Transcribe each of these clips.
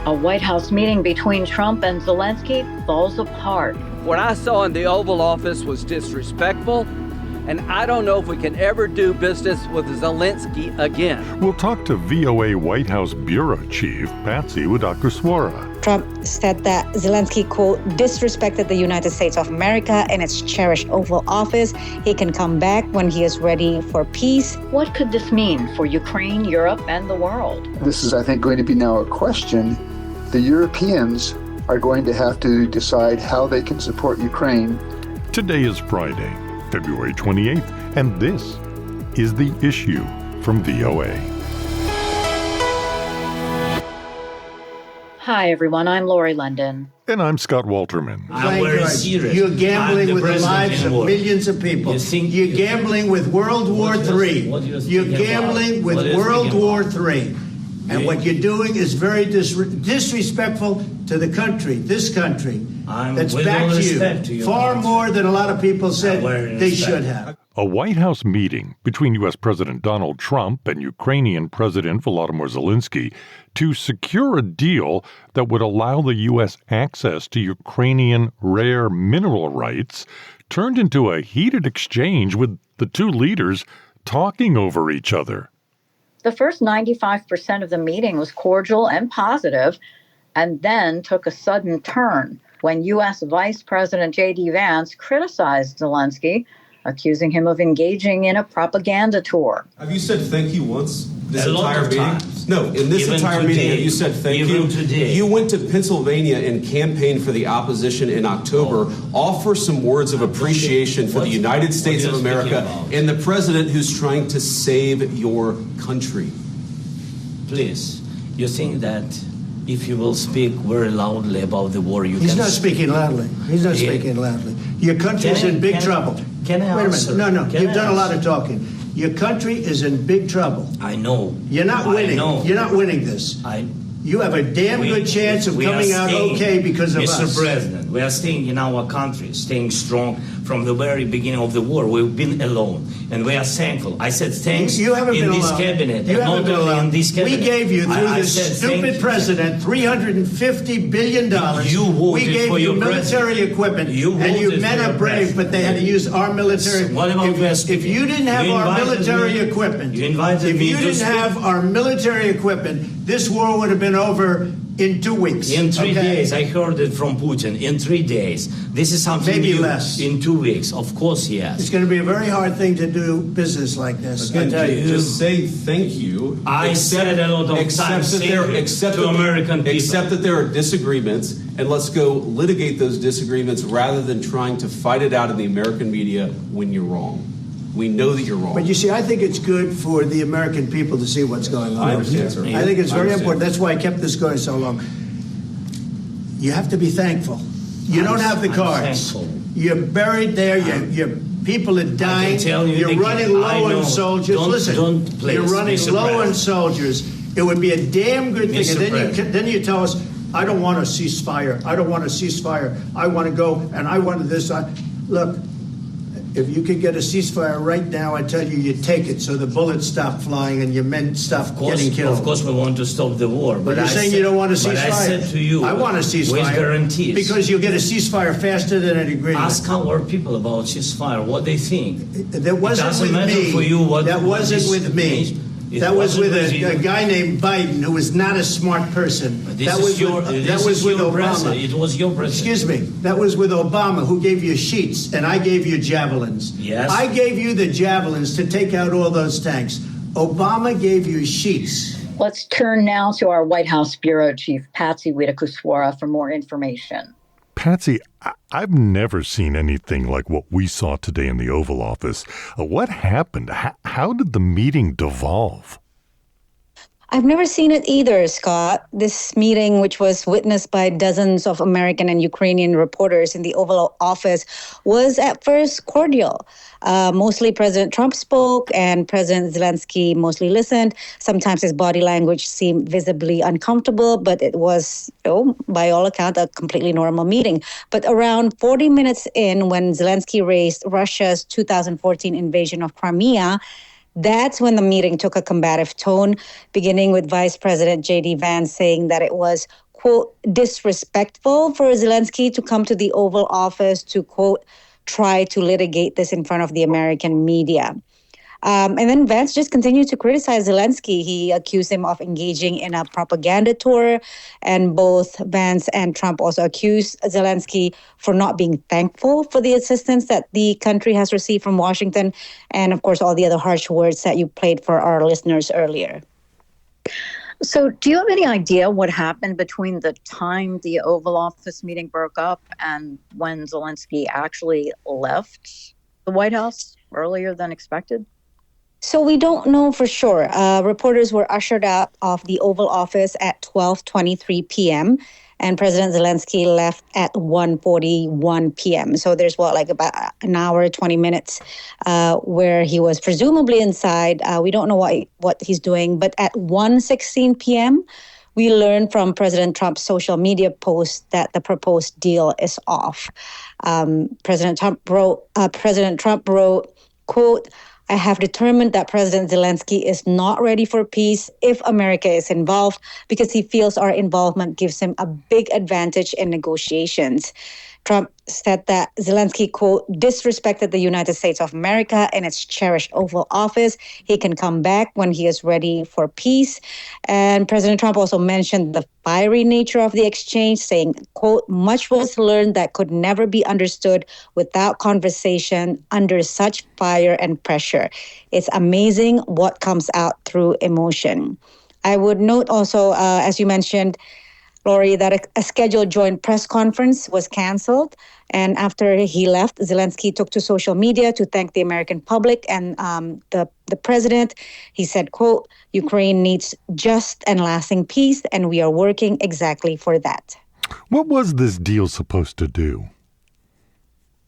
A White House meeting between Trump and Zelensky falls apart. What I saw in the Oval Office was disrespectful, and I don't know if we can ever do business with Zelensky again. We'll talk to VOA White House Bureau Chief Patsy Widakuswara. Trump said that Zelensky, quote, disrespected the United States of America and its cherished Oval Office. He can come back when he is ready for peace. What could this mean for Ukraine, Europe, and the world? This is, I think, going to be now a question. The Europeans are going to have to decide how they can support Ukraine. Today is Friday, February 28th, and this is The Issue from VOA. Hi, everyone. I'm Lori London. And I'm Scott Walterman. I'm very serious. You're gambling with the lives of millions of people. You're gambling with World War III. You're gambling with World War III. And what you're doing is very disrespectful to the country, this country, that's back to you, far more than a lot of people said they should have. A White House meeting between U.S. President Donald Trump and Ukrainian President Volodymyr Zelensky to secure a deal that would allow the U.S. access to Ukrainian rare mineral rights turned into a heated exchange with the two leaders talking over each other. The first 95% of the meeting was cordial and positive, and then took a sudden turn when U.S. Vice President JD Vance criticized Zelensky, accusing him of engaging in a propaganda tour. Have you said thank you once this entire meeting? Times. No, in this Even entire today, meeting, have you said thank you? Today. You went to Pennsylvania and campaigned for the opposition in October. Offer some words of appreciation for the United States of America and the president who's trying to save your country. Please, you think that if you will speak very loudly about the war, He's not speaking loudly. He's not speaking loudly. Your country is in big trouble. Can I Wait a answer? minute. No, Can you've I done a lot answer? of talking. Your country is in big trouble. I know. You're not winning. I know. You're not winning this. You have a damn good chance of coming out okay because of us. Mr. President, we are staying in our country, staying strong from the very beginning of the war. We've been alone, and we are thankful. I said thanks you haven't in been this alone. cabinet, You and haven't not been only alone. in this cabinet. We gave you, through I this said stupid president, $350 billion. You voted we gave for you your military president. equipment, You and you voted men for are your brave, president. but they had to use our military. What about If you didn't have our military equipment, if you didn't have our military equipment, this war would have been over in 2 weeks. In 3 days, I heard it from Putin. In 3 days. This is something Maybe new. less. In 2 weeks. Of course, yes. It's going to be a very hard thing to do business like this. Again, just say thank you. I said a lot of times to American people. Accept that there are disagreements, and let's go litigate those disagreements rather than trying to fight it out in the American media when you're wrong. We know that you're wrong. But you see, I think it's good for the American people to see what's going on. I understand, sir. I think it's very important. That's why I kept this going so long. You have to be thankful. You don't have the cards. You're buried there. Your people are dying. You're running low on soldiers. Listen, you're running low on soldiers. It would be a damn good thing. And then you tell us, I don't want a ceasefire. I don't want a ceasefire. I want to go, and I wanted this. Look, if you could get a ceasefire right now, I tell you, you take it so the bullets stop flying and your men stop getting killed. Of course, we want to stop the war. But you're saying you don't want a ceasefire. But I said to you, I want a ceasefire. with guarantees. Because you'll get a ceasefire faster than an agreement. Ask our people about ceasefire, what they think. That wasn't with me. For you what that wasn't with me. That was with a guy named Biden, who was not a smart person. That was with Obama. It was your president. Excuse me. That was with Obama, who gave you sheets, and I gave you javelins. Yes. I gave you the javelins to take out all those tanks. Obama gave you sheets. Let's turn now to our White House Bureau Chief, Patsy Widakuswara, for more information. Patsy, I've never seen anything like what we saw today in the Oval Office. What happened? How did the meeting devolve? I've never seen it either, Scott. This meeting, which was witnessed by dozens of American and Ukrainian reporters in the Oval Office, was at first cordial. Mostly President Trump spoke and President Zelensky mostly listened. Sometimes his body language seemed visibly uncomfortable, but it was, by all accounts, a completely normal meeting. But around 40 minutes in, when Zelensky raised Russia's 2014 invasion of Crimea, that's when the meeting took a combative tone, beginning with Vice President JD Vance saying that it was, quote, disrespectful for Zelensky to come to the Oval Office to, quote, try to litigate this in front of the American media. And then Vance just continued to criticize Zelensky. He accused him of engaging in a propaganda tour. And both Vance and Trump also accused Zelensky for not being thankful for the assistance that the country has received from Washington. And of course, all the other harsh words that you played for our listeners earlier. So do you have any idea what happened between the time the Oval Office meeting broke up and when Zelensky actually left the White House earlier than expected? So we don't know for sure. Reporters were ushered out of the Oval Office at 12:23 p.m. and President Zelensky left at 1:41 p.m. So there's about an hour, 20 minutes where he was presumably inside. We don't know what he's doing. But at 1:16 p.m., we learned from President Trump's social media post that the proposed deal is off. President Trump wrote, quote, I have determined that President Zelensky is not ready for peace if America is involved because he feels our involvement gives him a big advantage in negotiations. Trump said that Zelensky, quote, disrespected the United States of America and its cherished Oval Office. He can come back when he is ready for peace. And President Trump also mentioned the fiery nature of the exchange, saying, quote, much was learned that could never be understood without conversation under such fire and pressure. It's amazing what comes out through emotion. I would note also, as you mentioned, Lori, that a scheduled joint press conference was canceled. And after he left, Zelensky took to social media to thank the American public and the president. He said, quote, Ukraine needs just and lasting peace, and we are working exactly for that. What was this deal supposed to do?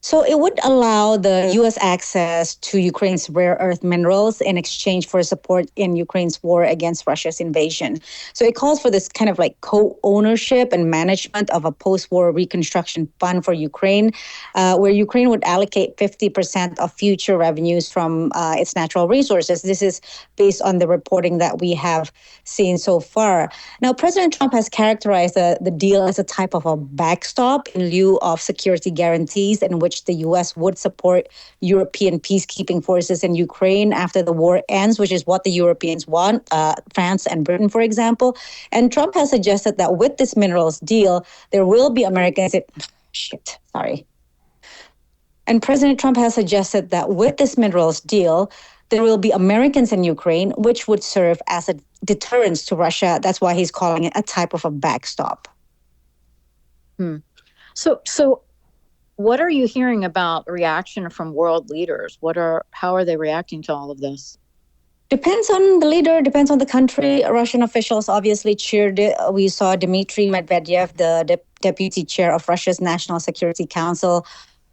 So it would allow the U.S. access to Ukraine's rare earth minerals in exchange for support in Ukraine's war against Russia's invasion. So it calls for this kind of co-ownership and management of a post-war reconstruction fund for Ukraine, where Ukraine would allocate 50% of future revenues from its natural resources. This is based on the reporting that we have seen so far. Now, President Trump has characterized the deal as a type of a backstop in lieu of security guarantees in which the U.S. would support European peacekeeping forces in Ukraine after the war ends, which is what the Europeans want, France and Britain, for example. And Trump has suggested that with this minerals deal, there will be Americans... And President Trump has suggested that with this minerals deal, there will be Americans in Ukraine, which would serve as a deterrence to Russia. That's why he's calling it a type of a backstop. So what are you hearing about reaction from world leaders? How are they reacting to all of this? Depends on the leader, depends on the country. Russian officials obviously cheered it. We saw Dmitry Medvedev, the deputy chair of Russia's National Security Council,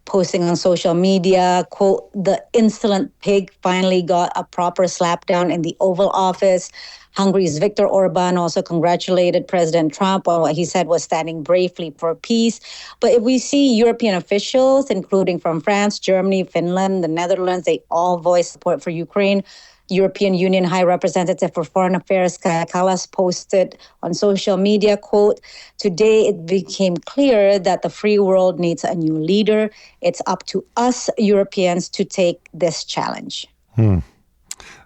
posting on social media, quote, the insolent pig finally got a proper slapdown in the Oval Office. Hungary's Viktor Orban also congratulated President Trump on what he said was standing bravely for peace. But if we see European officials, including from France, Germany, Finland, the Netherlands, they all voiced support for Ukraine. European Union High Representative for Foreign Affairs, Kaja Kallas, posted on social media, quote, today it became clear that the free world needs a new leader. It's up to us Europeans to take this challenge.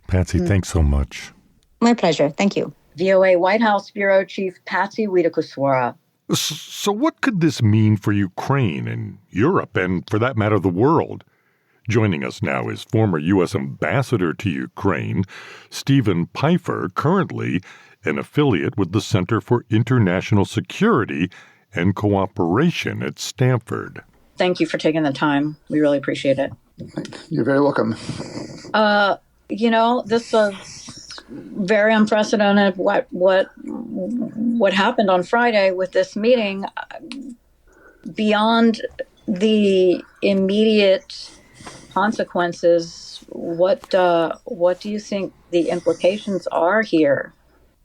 Patsy, thanks so much. My pleasure. Thank you. VOA White House Bureau Chief Patsy Widakuswara. So what could this mean for Ukraine and Europe and, for that matter, the world? Joining us now is former U.S. Ambassador to Ukraine, Steven Pifer, currently an affiliate with the Center for International Security and Cooperation at Stanford. Thank you for taking the time. We really appreciate it. You're very welcome. This was very unprecedented. What happened on Friday with this meeting, beyond the immediate consequences, what do you think the implications are here?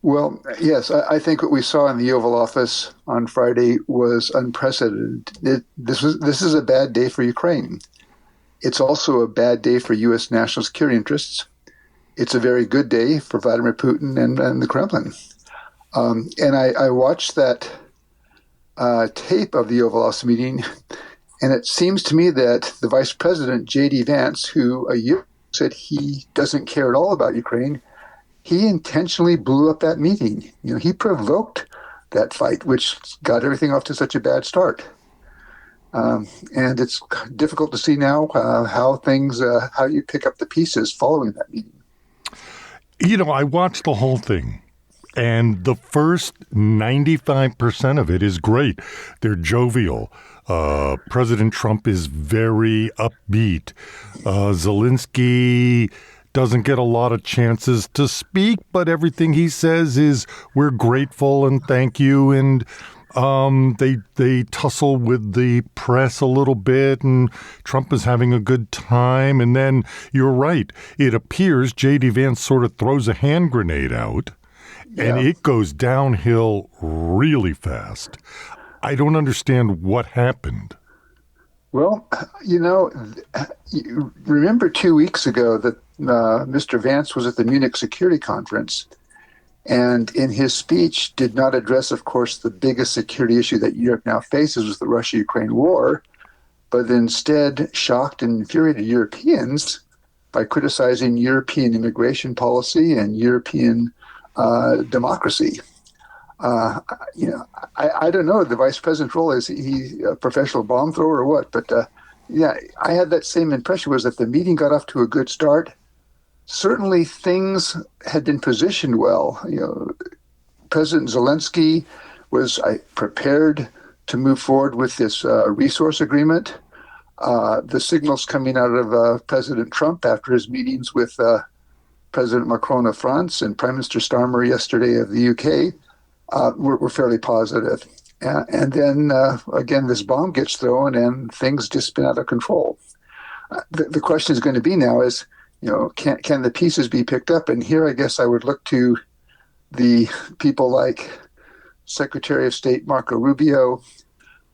Well, yes, I think what we saw in the Oval Office on Friday was unprecedented. This is a bad day for Ukraine. It's also a bad day for U.S. national security interests. It's a very good day for Vladimir Putin and the Kremlin. And I watched that tape of the Oval Office meeting, and it seems to me that the Vice President JD Vance, who a year ago said he doesn't care at all about Ukraine, he intentionally blew up that meeting. He provoked that fight, which got everything off to such a bad start. And it's difficult to see now how you pick up the pieces following that meeting. I watched the whole thing, and the first 95% of it is great. They're jovial. President Trump is very upbeat. Zelensky doesn't get a lot of chances to speak, but everything he says is, we're grateful and thank you. And they tussle with the press a little bit, and Trump is having a good time. And then you're right. It appears J.D. Vance sort of throws a hand grenade out, and it goes downhill really fast. I don't understand what happened. Well, remember 2 weeks ago that Mr. Vance was at the Munich Security Conference, and in his speech did not address, of course, the biggest security issue that Europe now faces with the Russia-Ukraine war, but instead shocked and infuriated Europeans by criticizing European immigration policy and European democracy. I don't know the vice president's role. Is he a professional bomb thrower or what? But I had that same impression, was that the meeting got off to a good start. Certainly things had been positioned well. President Zelensky was prepared to move forward with this resource agreement. The signals coming out of President Trump after his meetings with President Macron of France and Prime Minister Starmer yesterday of the UK were fairly positive. And then, again, this bomb gets thrown and things just spin out of control. The question is going to be now is, can the pieces be picked up? And here I guess I would look to the people like Secretary of State Marco Rubio,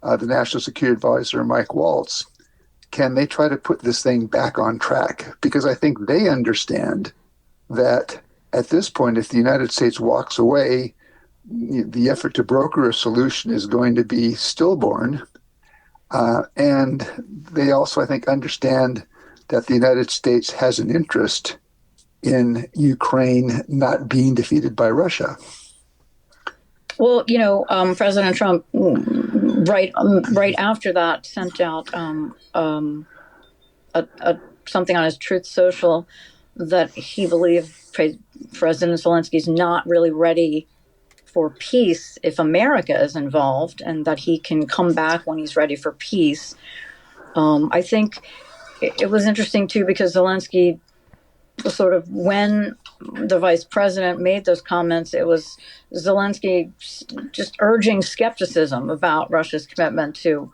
the National Security Advisor Mike Waltz. Can they try to put this thing back on track? Because I think they understand that at this point, if the United States walks away, the effort to broker a solution is going to be stillborn. And they also, I think, understand that the United States has an interest in Ukraine not being defeated by Russia. Well, President Trump, right after that, sent out something on his Truth Social that he believed President Zelensky is not really ready for peace if America is involved, and that he can come back when he's ready for peace. I think it was interesting, too, because Zelensky was sort of, when the vice president made those comments, it was Zelensky just urging skepticism about Russia's commitment to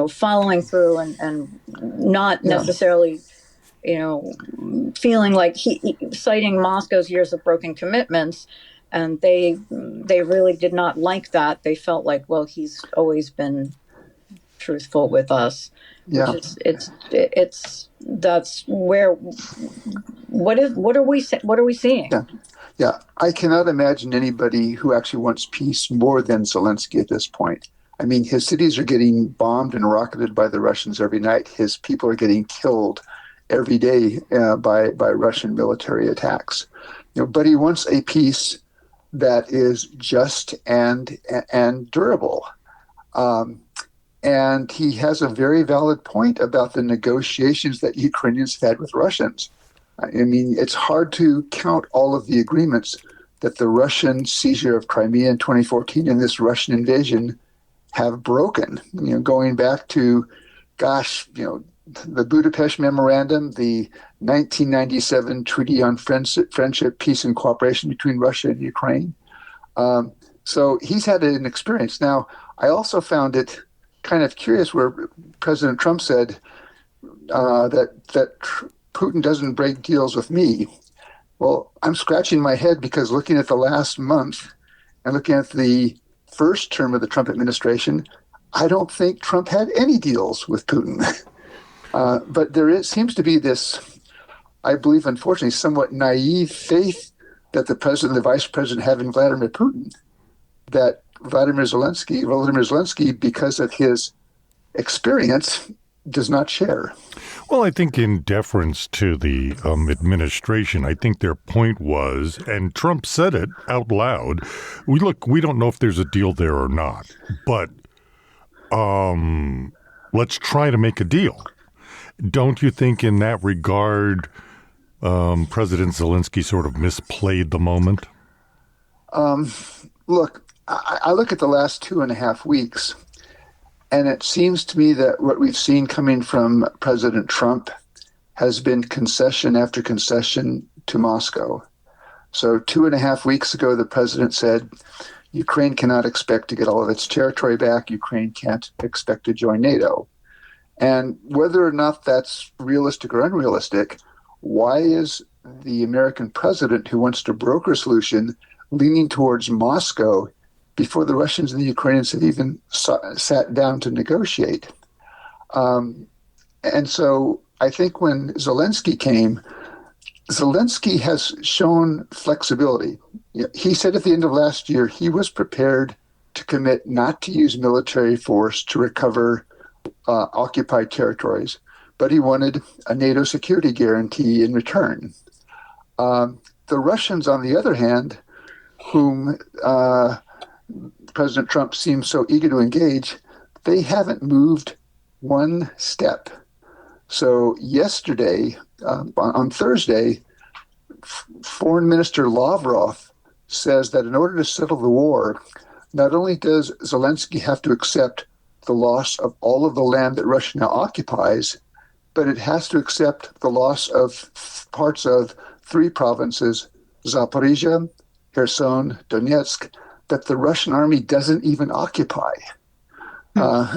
following through and not necessarily, feeling like he citing Moscow's years of broken commitments. And they really did not like that. They felt like, well, he's always been truthful with us. Yeah, that's where. What are we seeing? Yeah. I cannot imagine anybody who actually wants peace more than Zelensky at this point. I mean, his cities are getting bombed and rocketed by the Russians every night. His people are getting killed every day by Russian military attacks. But he wants a peace that is just and durable. And he has a very valid point about the negotiations that Ukrainians have had with Russians. I mean, it's hard to count all of the agreements that the Russian seizure of Crimea in 2014 and this Russian invasion have broken. Going back to, the Budapest Memorandum, the 1997 Treaty on Friendship, Peace, and Cooperation between Russia and Ukraine. So he's had an experience. Now, I also found it kind of curious where President Trump said that Putin doesn't break deals with me. Well, I'm scratching my head because looking at the last month and looking at the first term of the Trump administration, I don't think Trump had any deals with Putin. But seems to be this, I believe, unfortunately, somewhat naive faith that the president and the vice president have in Vladimir Putin, that Volodymyr Zelensky, because of his experience, does not share. Well, I think in deference to the administration, I think their point was, and Trump said it out loud, we don't know if there's a deal there or not, but let's try to make a deal. Don't you think in that regard, President Zelensky sort of misplayed the moment? Look, I look at the last 2.5 weeks, and it seems to me that what we've seen coming from President Trump has been concession after concession to Moscow. So 2.5 weeks ago, the president said, Ukraine cannot expect to get all of its territory back. Ukraine can't expect to join NATO. And whether or not that's realistic or unrealistic, why is the American president who wants to broker a solution leaning towards Moscow before the Russians and the Ukrainians have even sat down to negotiate? And so I think when Zelensky came, Zelensky has shown flexibility. He said at the end of last year he was prepared to commit not to use military force to recover occupied territories, but he wanted a NATO security guarantee in return. The Russians, on the other hand, whom President Trump seems so eager to engage, they haven't moved one step. So yesterday, on Thursday, Foreign Minister Lavrov says that in order to settle the war, not only does Zelensky have to accept the loss of all of the land that Russia now occupies, but it has to accept the loss of parts of 3 provinces, Zaporizhia, Kherson, Donetsk, that the Russian army doesn't even occupy.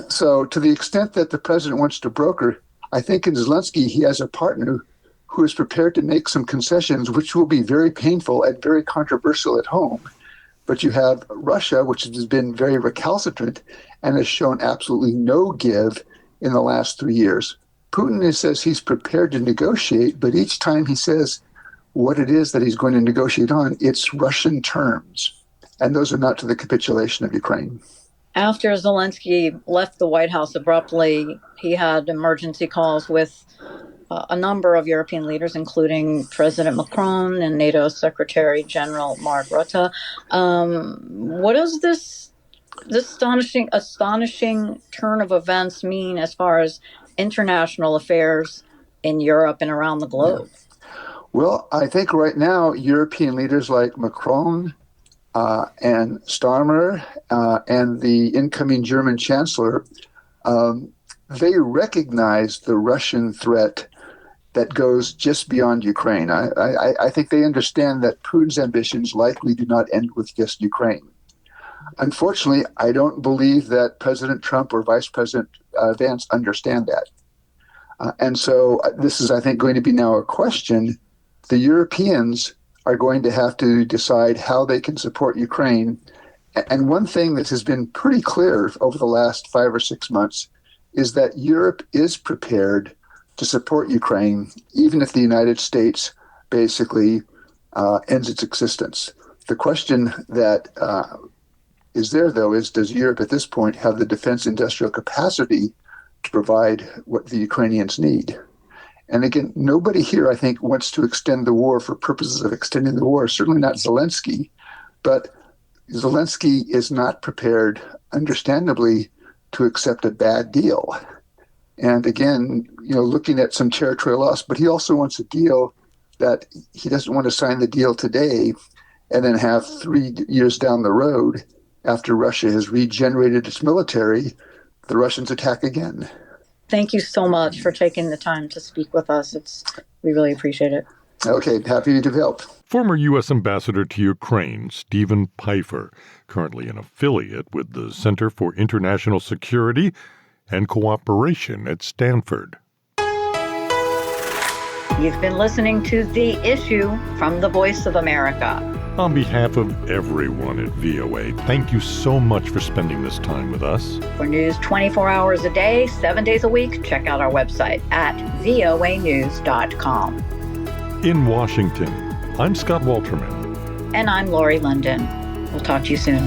So to the extent that the president wants to broker, I think in Zelensky he has a partner who is prepared to make some concessions, which will be very painful and very controversial at home. But you have Russia, which has been very recalcitrant and has shown absolutely no give in the last 3 years. Putin says he's prepared to negotiate, but each time he says what it is that he's going to negotiate on, it's Russian terms. And those are not to the capitulation of Ukraine. After Zelensky left the White House abruptly, he had emergency calls with a number of European leaders, including President Macron and NATO Secretary General Mark Rutte. What does this astonishing turn of events mean as far as international affairs in Europe and around the globe? Well, I think right now European leaders like Macron and Starmer and the incoming German chancellor, they recognize the Russian threat that goes just beyond Ukraine. I think they understand that Putin's ambitions likely do not end with just Ukraine. Unfortunately, I don't believe that President Trump or Vice President Vance understand that. And so this is, I think, going to be now a question. The Europeans are going to have to decide how they can support Ukraine. And one thing that has been pretty clear over the last 5 or 6 months is that Europe is prepared to support Ukraine, even if the United States basically ends its existence. The question that is there, though, is does Europe at this point have the defense industrial capacity to provide what the Ukrainians need? And again, nobody here, I think, wants to extend the war for purposes of extending the war, certainly not Zelensky. But Zelensky is not prepared, understandably, to accept a bad deal. And again, looking at some territorial loss, but he also wants a deal that he doesn't want to sign the deal today and then have 3 years down the road, after Russia has regenerated its military, the Russians attack again. Thank you so much for taking the time to speak with us. We really appreciate it. Okay, happy to help. Former U.S. Ambassador to Ukraine, Steven Pifer, currently an affiliate with the Center for International Security and Cooperation at Stanford. You've been listening to The Issue from the Voice of America. On behalf of everyone at VOA, thank you so much for spending this time with us. For news 24 hours a day, 7 days a week, check out our website at voanews.com. In Washington, I'm Scott Walterman. And I'm Lori London. We'll talk to you soon.